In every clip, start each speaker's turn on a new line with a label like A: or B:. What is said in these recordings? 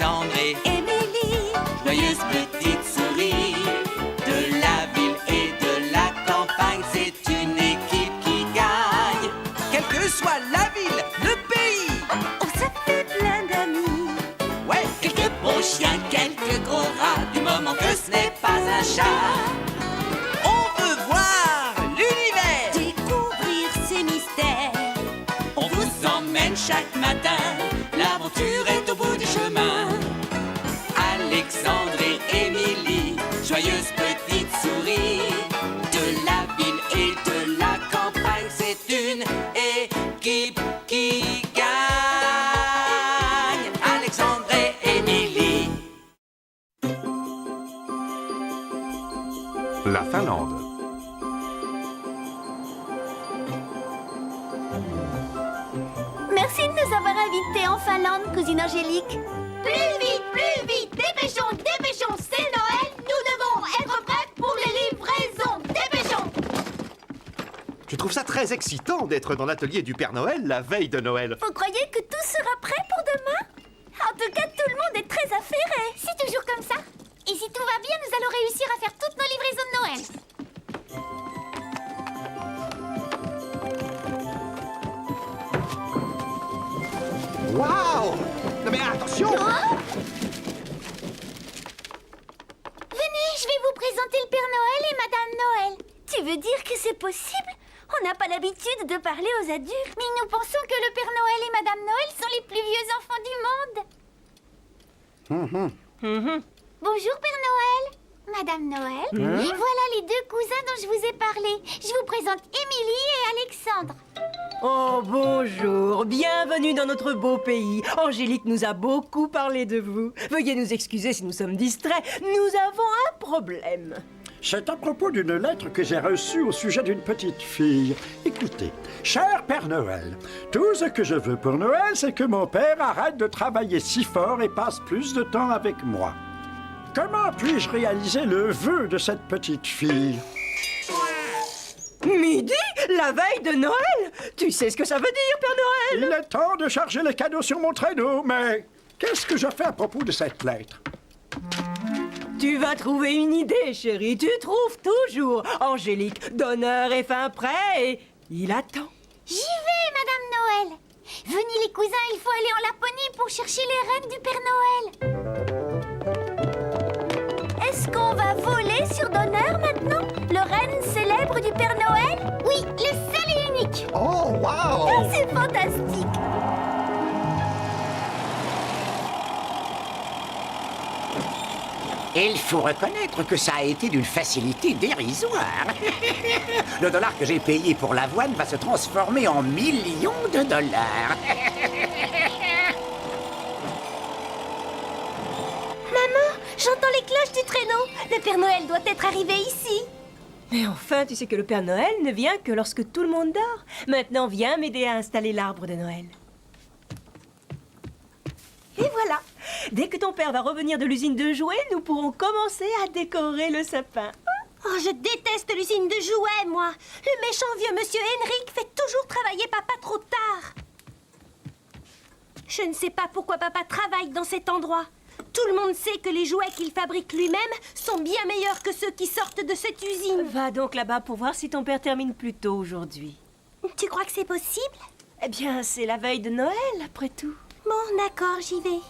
A: Alexandre et
B: Émilie,
A: joyeuse petite souris. De la ville et de la campagne, c'est une équipe qui gagne. Quelle que soit la ville, le pays.
B: oh ça fait plein d'amis.
A: Ouais, quelques bons chiens, quelques gros rats, du moment que ce n'est pas un chat. On veut voir l'univers.
B: Découvrir ces mystères.
A: On vous emmène chaque matin. L'aventure est au bout du chemin. Alexandre et Émilie, joyeuse petite souris. De la ville et de la campagne, c'est une équipe qui gagne. Alexandre et Émilie.
C: La Finlande.
B: Merci de nous avoir invités en Finlande, cousine Angélique.
D: Plus vite, dépêchons, c'est Noël, nous devons être prêts pour les livraisons, dépêchons.
C: Je trouve ça très excitant d'être dans l'atelier du Père Noël la veille de Noël.
B: Vous croyez que tout sera prêt pour demain? En tout cas, tout le monde est très affairé.
D: C'est toujours comme ça. Et si tout va bien, nous allons réussir à faire toutes nos livraisons de Noël.
C: Waouh! Non mais attention!
D: Venez, je vais vous présenter le Père Noël et Madame Noël.
B: Tu veux dire que c'est possible? On n'a pas l'habitude de parler aux adultes.
D: Mais nous pensons que le Père Noël et Madame Noël sont les plus vieux enfants du monde. Bonjour Père Noël, Madame Noël. Voilà les deux cousins dont je vous ai parlé. Je vous présente Émilie et Alexandre.
E: Oh, bonjour, bienvenue dans notre beau pays. Angélique nous a beaucoup parlé de vous. Veuillez nous excuser si nous sommes distraits, nous avons un problème.
F: C'est à propos d'une lettre que j'ai reçue au sujet d'une petite fille. Écoutez, cher Père Noël, tout ce que je veux pour Noël, c'est que mon père arrête de travailler si fort et passe plus de temps avec moi. Comment puis-je réaliser le vœu de cette petite fille?
E: Midi? La veille de Noël? Tu sais ce que ça veut dire, Père
F: Il
E: Noël?
F: est temps de charger les cadeaux sur mon traîneau, mais qu'est-ce que je fais à propos de cette lettre?
E: Tu vas trouver une idée, chérie, tu trouves toujours. Angélique, donneur est fin prêt et il attend.
D: J'y vais, Madame Noël. Venez les cousins, il faut aller en Laponie pour chercher les reines du Père Noël.
B: Est-ce qu'on va voler sur Donneur maintenant? Le renne célèbre du Père Noël?
D: Oui, le seul et unique.
C: Oh, wow!
B: Ah, c'est fantastique!
G: Il faut reconnaître que ça a été d'une facilité dérisoire. Le dollar que j'ai payé pour l'avoine va se transformer en millions de dollars.
B: Maman, j'entends les cloches du traîneau. Le Père Noël doit être arrivé ici.
E: Mais enfin, tu sais que le Père Noël ne vient que lorsque tout le monde dort. Maintenant, viens m'aider à installer l'arbre de Noël. Et voilà. Dès que ton père va revenir de l'usine de jouets, nous pourrons commencer à décorer le sapin.
B: Oh, je déteste l'usine de jouets, moi. Le méchant vieux monsieur Henrik fait toujours travailler papa trop tard. Je ne sais pas pourquoi papa travaille dans cet endroit. Tout le monde sait que les jouets qu'il fabrique lui-même sont bien meilleurs que ceux qui sortent de cette usine.
E: Va donc là-bas pour voir si ton père termine plus tôt aujourd'hui.
B: Tu crois que c'est possible?
E: Eh bien, c'est la veille de Noël, après tout.
B: Bon, d'accord, j'y vais.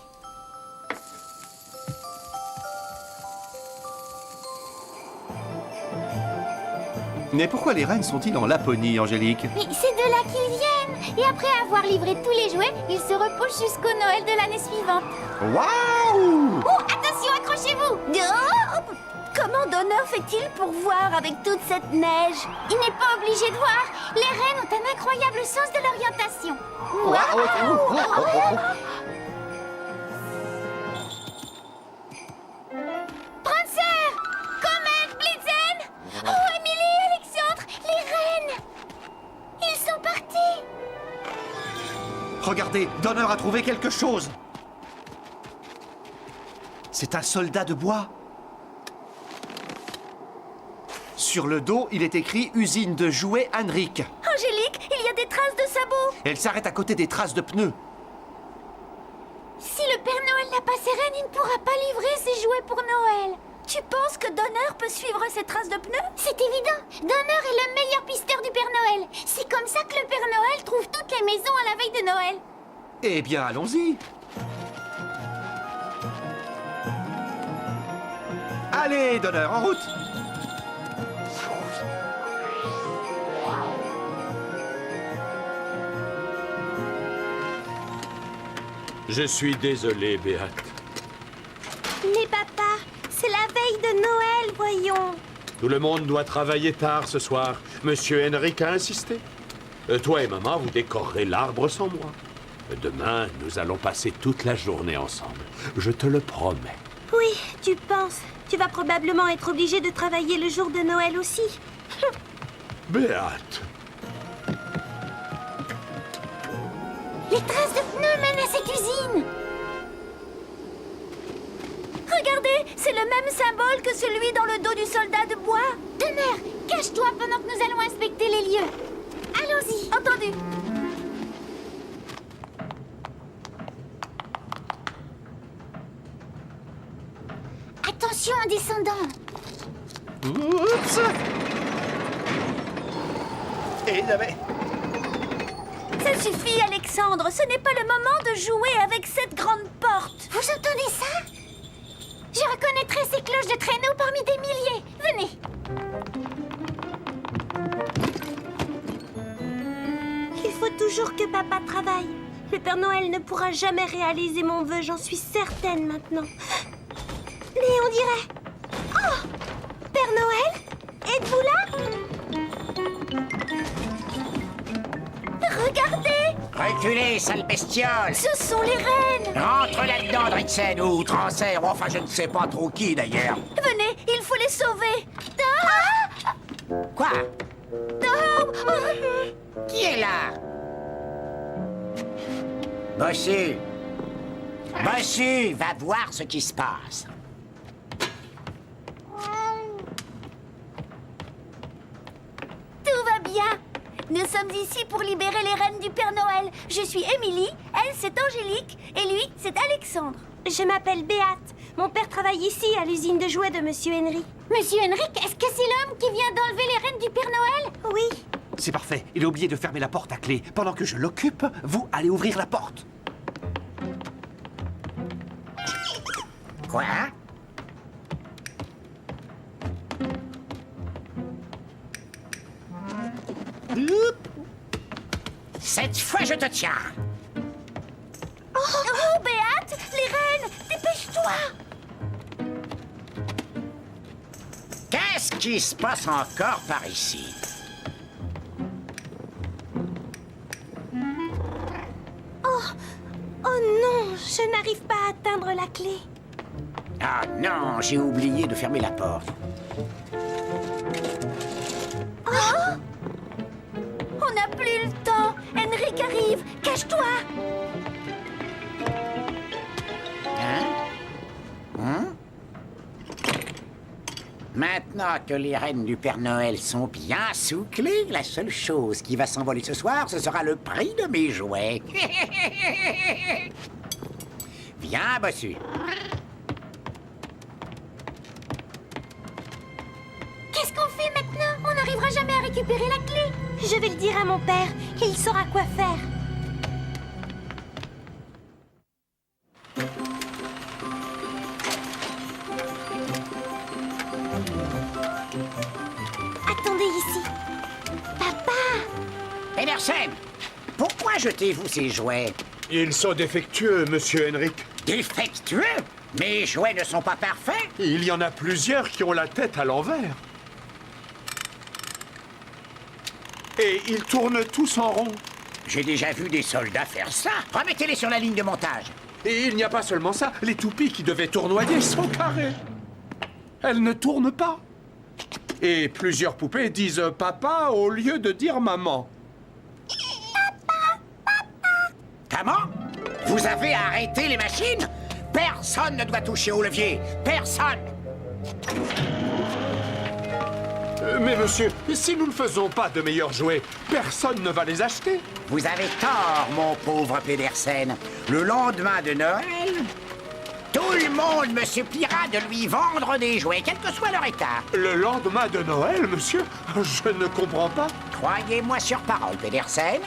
C: Mais pourquoi les rennes sont-ils en Laponie, Angélique?
D: Mais c'est de là qu'ils viennent. Et après avoir livré tous les jouets, ils se reposent jusqu'au Noël de l'année suivante.
C: Waouh!
D: Oh, attention, accrochez-vous.
B: Oh, comment Donneur fait-il pour voir avec toute cette neige?
D: Il n'est pas obligé de voir. Les rennes ont un incroyable sens de l'orientation. Prancer! Comet! Blitzen! Oh, Émilie, Alexandre! Les rennes! Ils sont partis!
C: Regardez, Donneur a trouvé quelque chose. C'est un soldat de bois. Sur le dos, il est écrit « Usine de jouets Henrik ».
B: Angélique, il y a des traces de sabots.
C: Elle s'arrête à côté des traces de pneus.
D: Si le Père Noël n'a pas sirène, il ne pourra pas livrer ses jouets pour Noël. Tu penses que Donner peut suivre ses traces de pneus? C'est évident. Donner est le meilleur pisteur du Père Noël. C'est comme ça que le Père Noël trouve toutes les maisons à la veille de Noël.
C: Eh bien, allons-y. Allez, Donner, en route.
H: Je suis désolé, Béate.
B: Mais papa, c'est la veille de Noël, voyons.
H: Tout le monde doit travailler tard ce soir. Monsieur Henrik a insisté. Toi et maman, vous décorerez l'arbre sans moi. Demain, nous allons passer toute la journée ensemble. Je te le promets.
B: Oui, tu penses. Tu vas probablement être obligé de travailler le jour de Noël aussi.
H: Béate.
D: Les traces de pneus mènent à cette usine. Regardez, c'est le même symbole que celui dans le dos du soldat de bois. Donner, cache-toi pendant que nous allons inspecter les lieux. Allons-y. Entendu. Attention en descendant.
C: Oups. Et mais...
B: Ça suffit, Alexandre. Ce n'est pas le moment de jouer avec cette grande porte.
D: Vous entendez ça? Je reconnaîtrai ces cloches de traîneau parmi des milliers. Venez.
B: Il faut toujours que papa travaille. Le Père Noël ne pourra jamais réaliser mon vœu, j'en suis certaine maintenant. Mais on dirait... Oh! Père Noël? Êtes-vous là? Regardez!
G: Reculez, sale bestiole!
B: Ce sont les reines!
G: Rentre là-dedans, Drixen, ou Transert, ou enfin je ne sais pas trop qui d'ailleurs.
B: Venez, il faut les sauver! Dehors!
G: Quoi?
B: Dehors!
G: Qui est là? Bossu! Bossu, va voir ce qui se passe.
B: Tout va bien! Nous sommes ici pour libérer les reines du Père Noël. Je suis Émilie, elle c'est Angélique, et lui c'est Alexandre. Je m'appelle Béate. Mon père travaille ici à l'usine de jouets de Monsieur Henry.
D: Monsieur Henrik, est-ce que c'est l'homme qui vient d'enlever les reines du Père Noël?
B: Oui.
C: C'est parfait. Il a oublié de fermer la porte à clé. Pendant que je l'occupe, vous allez ouvrir la porte.
G: Quoi? Cette fois, je te tiens.
B: Oh, Béate, les reines, dépêche-toi!
G: Qu'est-ce qui se passe encore par ici?
B: Oh non, je n'arrive pas à atteindre la clé.
G: Ah non, j'ai oublié de fermer la porte.
B: On n'a plus le temps. Henrik arrive. Cache-toi.
G: Maintenant que les reines du Père Noël sont bien sous clé, la seule chose qui va s'envoler ce soir, ce sera le prix de mes jouets. Viens, Bossu.
D: Qu'est-ce qu'on fait maintenant? On n'arrivera jamais à récupérer la clé.
B: Je vais le dire à mon père. Il saura quoi faire. Attendez ici. Papa!
G: Pedersen, pourquoi jetez-vous ces jouets?
H: Ils sont défectueux, monsieur Henrik.
G: Défectueux? Mes jouets ne sont pas parfaits?
H: Il y en a plusieurs qui ont la tête à l'envers. Et ils tournent tous en rond.
G: J'ai déjà vu des soldats faire ça. Remettez-les sur la ligne de montage.
H: Et il n'y a pas seulement ça, les toupies qui devaient tournoyer sont carrées. Elles ne tournent pas. Et plusieurs poupées disent « papa » au lieu de dire « maman ».
G: Comment? Vous avez arrêté les machines? Personne ne doit toucher au levier. Personne.
H: Mais monsieur, si nous ne faisons pas de meilleurs jouets, personne ne va les acheter.
G: Vous avez tort, mon pauvre Pedersen. Le lendemain de Noël, tout le monde me suppliera de lui vendre des jouets, quel que soit leur état.
H: Le lendemain de Noël, monsieur? Je ne comprends pas.
G: Croyez-moi sur parole, Pedersen.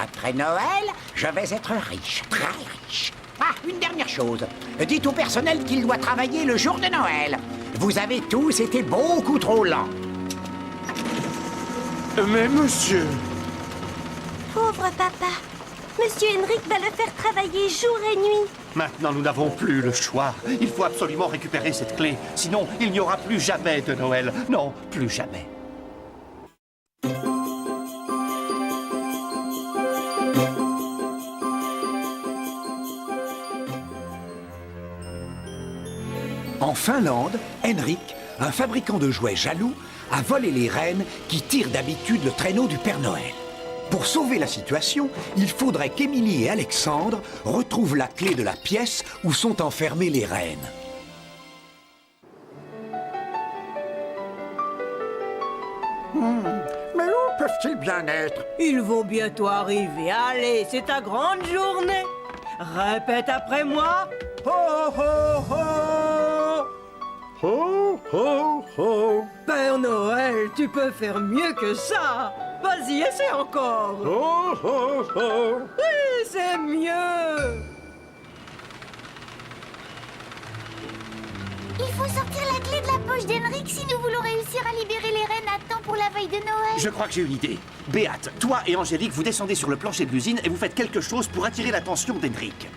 G: Après Noël, je vais être riche, très riche. Ah, une dernière chose. Dites au personnel qu'il doit travailler le jour de Noël. Vous avez tous été beaucoup trop lents.
H: Mais monsieur...
B: Pauvre papa. Monsieur Henrik va le faire travailler jour et nuit.
C: Maintenant, nous n'avons plus le choix. Il faut absolument récupérer cette clé. Sinon, il n'y aura plus jamais de Noël. Non, plus jamais.
F: En Finlande, Henrik, un fabricant de jouets jaloux, a volé les rennes qui tirent d'habitude le traîneau du Père Noël. Pour sauver la situation, il faudrait qu'Émilie et Alexandre retrouvent la clé de la pièce où sont enfermées les rennes. Mais où peuvent-ils bien être?
E: Ils vont bientôt arriver. Allez, c'est ta grande journée. Répète après moi. Ho, ho, ho.
F: Ho, ho, ho.
E: Père Noël, tu peux faire mieux que ça. Vas-y, essaie encore.
F: Ho, ho, ho.
E: Oui, c'est mieux.
D: Il faut sortir la clé de la poche d'Henrik si nous voulons réussir à libérer les rennes à temps pour la veille de Noël.
C: Je crois que j'ai une idée. Béate, toi et Angélique, vous descendez sur le plancher de l'usine et vous faites quelque chose pour attirer l'attention d'Henrik.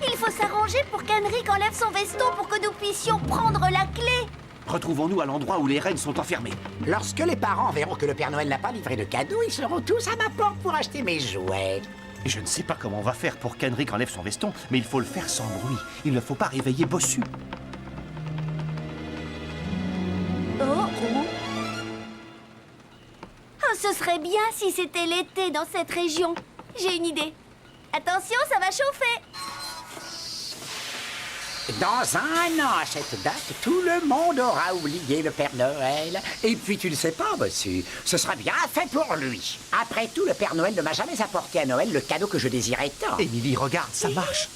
D: Il faut s'arranger pour qu'Henrik enlève son veston pour que nous puissions prendre la clé.
C: Retrouvons-nous à l'endroit où les rennes sont enfermées.
G: Lorsque les parents verront que le Père Noël n'a pas livré de cadeaux, ils seront tous à ma porte pour acheter mes jouets.
C: Je ne sais pas comment on va faire pour qu'Henrik enlève son veston, mais il faut le faire sans bruit. Il ne faut pas réveiller Bossu.
D: Oh, ce serait bien si c'était l'été dans cette région. J'ai une idée. Attention, ça va chauffer.
G: Dans un an, à cette date, tout le monde aura oublié le Père Noël. Et puis, tu ne sais pas, Bossu, ce sera bien fait pour lui. Après tout, le Père Noël ne m'a jamais apporté à Noël le cadeau que je désirais tant.
C: Émilie, regarde, ça marche.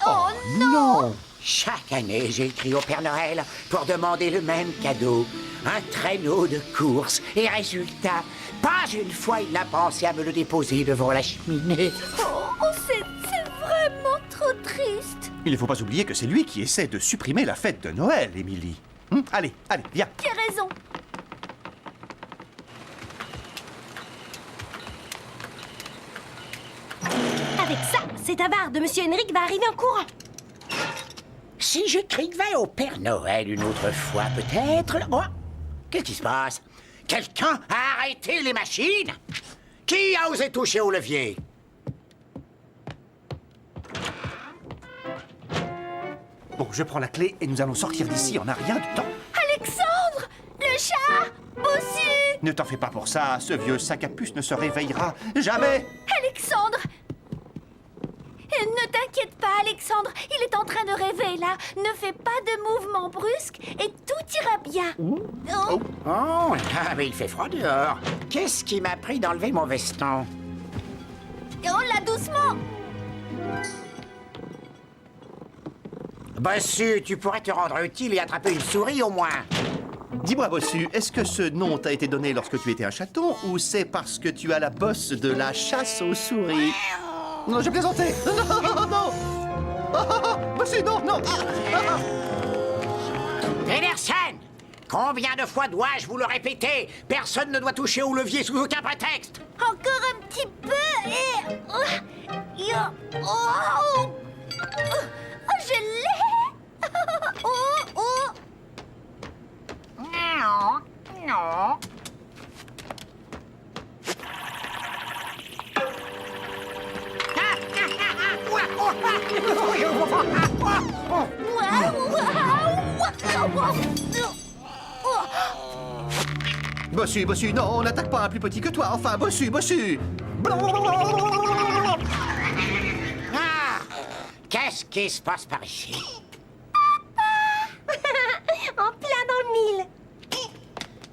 D: Oh
C: Non!
G: Chaque année, j'ai écrit au Père Noël pour demander le même cadeau. Un traîneau de course. Et résultat, pas une fois il n'a pensé à me le déposer devant la cheminée.
D: c'est vraiment trop triste.
C: Il ne faut pas oublier que c'est lui qui essaie de supprimer la fête de Noël, Émilie. Allez, allez, viens.
D: Tu as raison.
B: Avec ça, cet avare de Monsieur Henrik va arriver en courant.
G: Si j'écrivais au Père Noël une autre fois, peut-être... Oh, qu'est-ce qui se passe? Quelqu'un a arrêté les machines? Qui a osé toucher au levier?
C: Bon, je prends la clé et nous allons sortir d'ici en un rien de temps.
D: Alexandre, le chat, Bossu.
C: Ne t'en fais pas pour ça, ce vieux sac à puce ne se réveillera jamais.
D: Alexandre. Ne t'inquiète pas, Alexandre. Il est en train de rêver, là. Ne fais pas de mouvements brusques et tout ira bien. Oh.
G: Oh, mais il fait froid dehors. Qu'est-ce qui m'a pris d'enlever mon veston?
D: Oh, là, doucement.
G: Bossu, tu pourrais te rendre utile et attraper une souris au moins.
C: Dis-moi, Bossu, est-ce que ce nom t'a été donné lorsque tu étais un chaton ou c'est parce que tu as la bosse de la chasse aux souris? Non, je plaisantais. Non, non. Bossu, non, non.
G: Pedersen, combien de fois dois-je vous le répéter? Personne ne doit toucher au levier sous aucun prétexte.
D: Encore un petit peu et... Oh, je l'ai. Oh.
G: Non.
C: Bossu, non, on n'attaque pas un plus petit que toi. Enfin, Bossu.
G: Ah, qu'est-ce qui se passe par ici?
B: En plein dans le mille.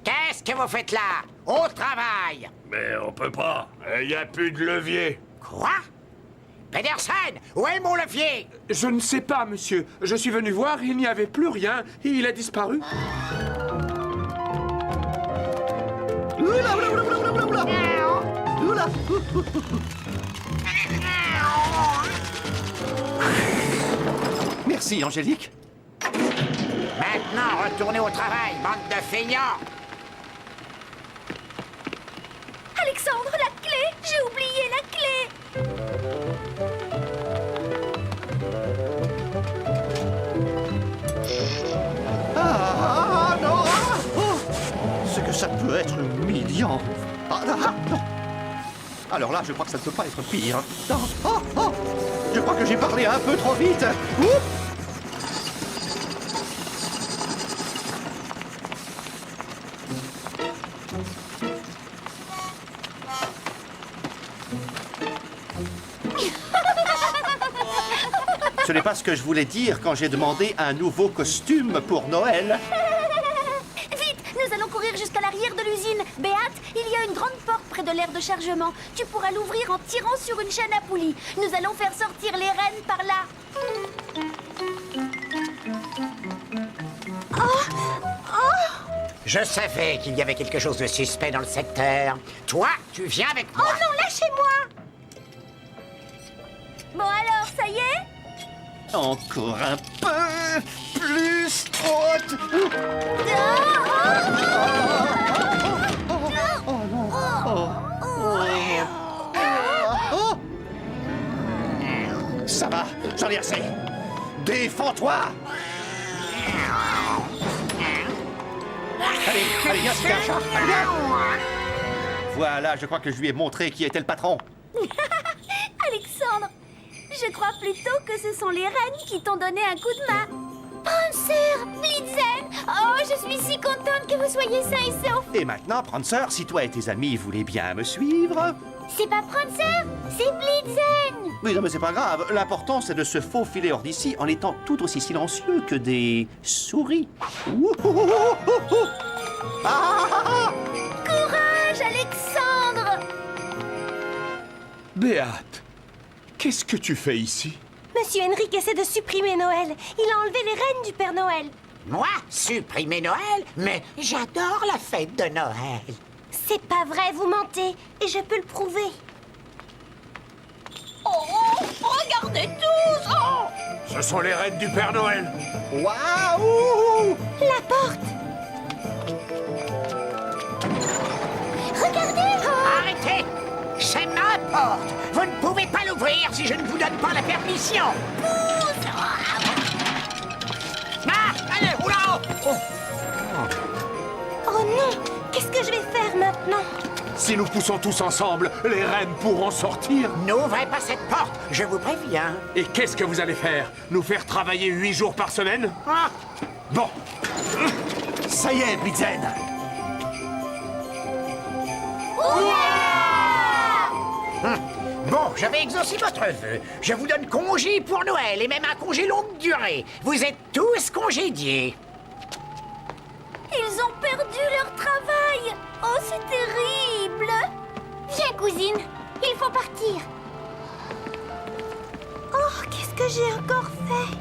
G: Qu'est-ce que vous faites là? Au travail!
H: Mais on peut pas. Il n'y a plus de levier.
G: Quoi? Pedersen, où est mon levier?
H: Je ne sais pas, monsieur. Je suis venu voir, il n'y avait plus rien et il a disparu.
C: Oula, oula, oula, oula, oula, oula. Oula. Merci, Angélique.
G: Maintenant, retournez au travail, bande de feignants!
D: Alexandre, la clé! J'ai oublié la clé!
C: Ah, non. Oh, c'est que ça peut être humiliant. Non. Alors là, je crois que ça ne peut pas être pire. Non. Oh. Je crois que j'ai parlé un peu trop vite. Oups. Ce n'est pas ce que je voulais dire quand j'ai demandé un nouveau costume pour Noël.
D: Vite, nous allons courir jusqu'à l'arrière de l'usine. Béate, il y a une grande porte près de l'aire de chargement. Tu pourras l'ouvrir en tirant sur une chaîne à poulies. Nous allons faire sortir les rennes par là.
G: Je savais qu'il y avait quelque chose de suspect dans le secteur. Toi, tu viens avec moi.
D: Oh non, lâchez-moi! Bon alors, ça y est?
C: Encore un peu plus haute. Ça va, j'en ai assez. Défends-toi. Allez, viens, c'est un chat. Viens. Voilà, je crois que je lui ai montré qui était le patron.
D: Alexandre, je crois plutôt que ce sont les rennes qui t'ont donné un coup de main. Prancer, Blitzen, oh, je suis si contente que vous soyez sains et saufs.
C: Et maintenant, Prancer, si toi et tes amis voulez bien me suivre...
D: C'est pas Prancer, c'est Blitzen.
C: Oui, non, mais c'est pas grave. L'important, c'est de se faufiler hors d'ici en étant tout aussi silencieux que des souris.
D: Courage, Alexandre.
H: Béate, qu'est-ce que tu fais ici?
B: Monsieur Henrik essaie de supprimer Noël. Il a enlevé les rennes du Père Noël.
G: Moi, supprimer Noël? Mais j'adore la fête de Noël.
B: C'est pas vrai, vous mentez. Et je peux le prouver.
D: Oh, regardez tous. Oh.
H: Ce sont les reines du Père Noël.
C: Waouh!
B: La porte.
D: Regardez.
G: Arrêtez! C'est ma porte! Vous ne pouvez pas l'ouvrir si je ne vous donne pas la permission! Pousse! Ah! Allez, oula!
B: Oh non. Qu'est-ce que je vais faire maintenant?
H: Si nous poussons tous ensemble, les reines pourront sortir.
G: N'ouvrez pas cette porte, je vous préviens!
H: Et qu'est-ce que vous allez faire? Nous faire travailler 8 jours par semaine?
G: Ah!
H: Bon,
C: Ça y est, Blitzen.
G: Bon, je vais exaucer votre vœu. Je vous donne congé pour Noël et même un congé longue durée. Vous êtes tous congédiés.
D: Ils ont perdu leur travail. Oh, c'est terrible. Viens, cousine. Il faut partir.
B: Oh, qu'est-ce que j'ai encore fait?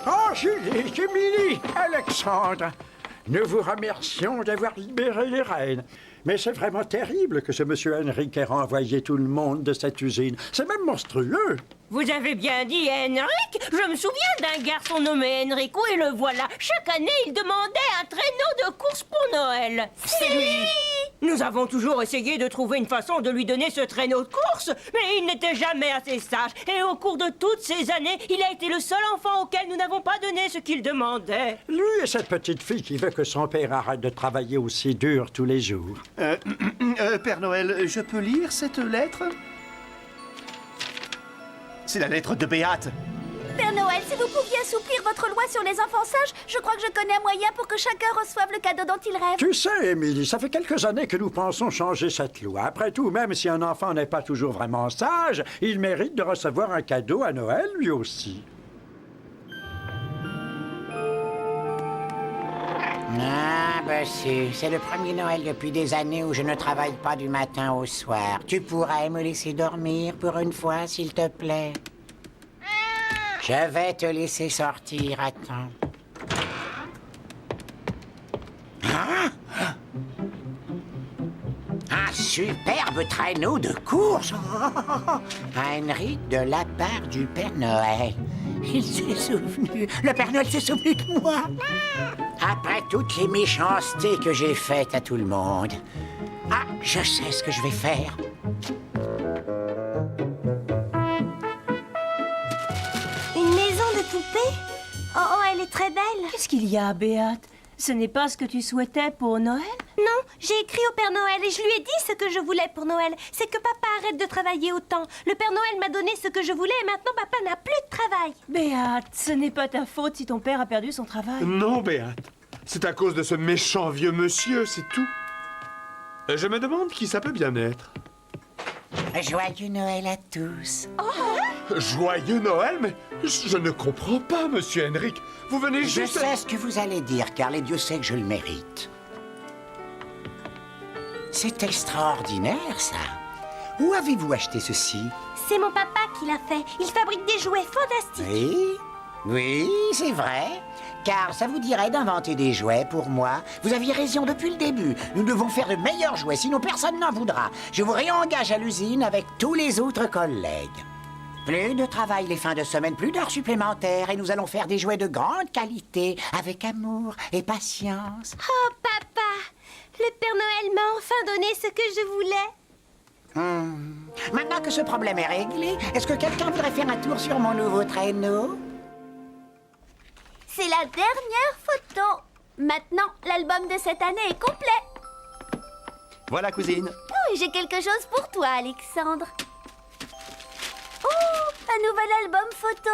F: Angélique, Émilie, Alexandre, nous vous remercions d'avoir libéré les rennes. Mais c'est vraiment terrible que ce monsieur Henrik ait renvoyé tout le monde de cette usine. C'est même monstrueux.
E: Vous avez bien dit Henrik. Je me souviens d'un garçon nommé Enrico et le voilà. Chaque année, il demandait un traîneau de course pour Noël. C'est lui. Nous avons toujours essayé de trouver une façon de lui donner ce traîneau de course, mais il n'était jamais assez sage. Et au cours de toutes ces années, il a été le seul enfant auquel nous n'avons pas donné ce qu'il demandait.
F: Lui et cette petite fille qui veut que son père arrête de travailler aussi dur tous les jours.
C: Père Noël, je peux lire cette lettre? C'est la lettre de Béate.
D: Père Noël, si vous pouviez assouplir votre loi sur les enfants sages, je crois que je connais un moyen pour que chacun reçoive le cadeau dont il rêve.
F: Tu sais, Émilie, ça fait quelques années que nous pensons changer cette loi. Après tout, même si un enfant n'est pas toujours vraiment sage, il mérite de recevoir un cadeau à Noël, lui aussi.
G: Ah, bossu, c'est le premier Noël depuis des années où je ne travaille pas du matin au soir. Tu pourrais me laisser dormir pour une fois, s'il te plaît? Je vais te laisser sortir, attends. Hein? Un superbe traîneau de course. Henry de la part du Père Noël. Il s'est souvenu. Le Père Noël s'est souvenu de moi. Après toutes les méchancetés que j'ai faites à tout le monde. Ah, je sais ce que je vais faire.
B: Une maison de poupée? Oh, elle est très belle.
E: Qu'est-ce qu'il y a, Béate? Ce n'est pas ce que tu souhaitais pour Noël?
B: Non, j'ai écrit au Père Noël et je lui ai dit ce que je voulais pour Noël. C'est que papa arrête de travailler autant. Le Père Noël m'a donné ce que je voulais et maintenant papa n'a plus de travail.
E: Béate, ce n'est pas ta faute si ton père a perdu son travail.
H: Non, Béate. C'est à cause de ce méchant vieux monsieur, c'est tout. Je me demande qui ça peut bien être.
G: Joyeux Noël à tous.
H: Joyeux Noël, mais je ne comprends pas, monsieur Henrik. Vous venez
G: Je
H: juste...
G: sais ce que vous allez dire, car les dieux savent que je le mérite. C'est extraordinaire, ça. Où avez-vous acheté ceci?
B: C'est mon papa qui l'a fait. Il fabrique des jouets fantastiques.
G: Oui, c'est vrai. Car ça vous dirait d'inventer des jouets pour moi? Vous aviez raison depuis le début. Nous devons faire de meilleurs jouets, sinon personne n'en voudra. Je vous réengage à l'usine avec tous les autres collègues. Plus de travail les fins de semaine, plus d'heures supplémentaires, et nous allons faire des jouets de grande qualité, avec amour et patience.
B: Oh, papa! Le Père Noël m'a enfin donné ce que je voulais.
G: Maintenant que ce problème est réglé, est-ce que quelqu'un voudrait faire un tour sur mon nouveau traîneau?
D: C'est la dernière photo. Maintenant, l'album de cette année est complet.
C: Voilà, cousine.
D: Oh, et j'ai quelque chose pour toi, Alexandre. Oh, un nouvel album photo.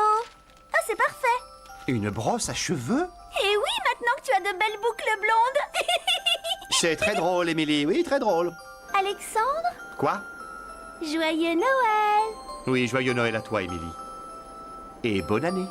D: Ah, c'est parfait.
C: Une brosse à cheveux?
D: Et oui, maintenant que tu as de belles boucles blondes.
C: C'est très drôle, Émilie. Oui, très drôle.
D: Alexandre,
C: Quoi?
D: joyeux Noël.
C: Oui, joyeux Noël à toi, Émilie. Et bonne année.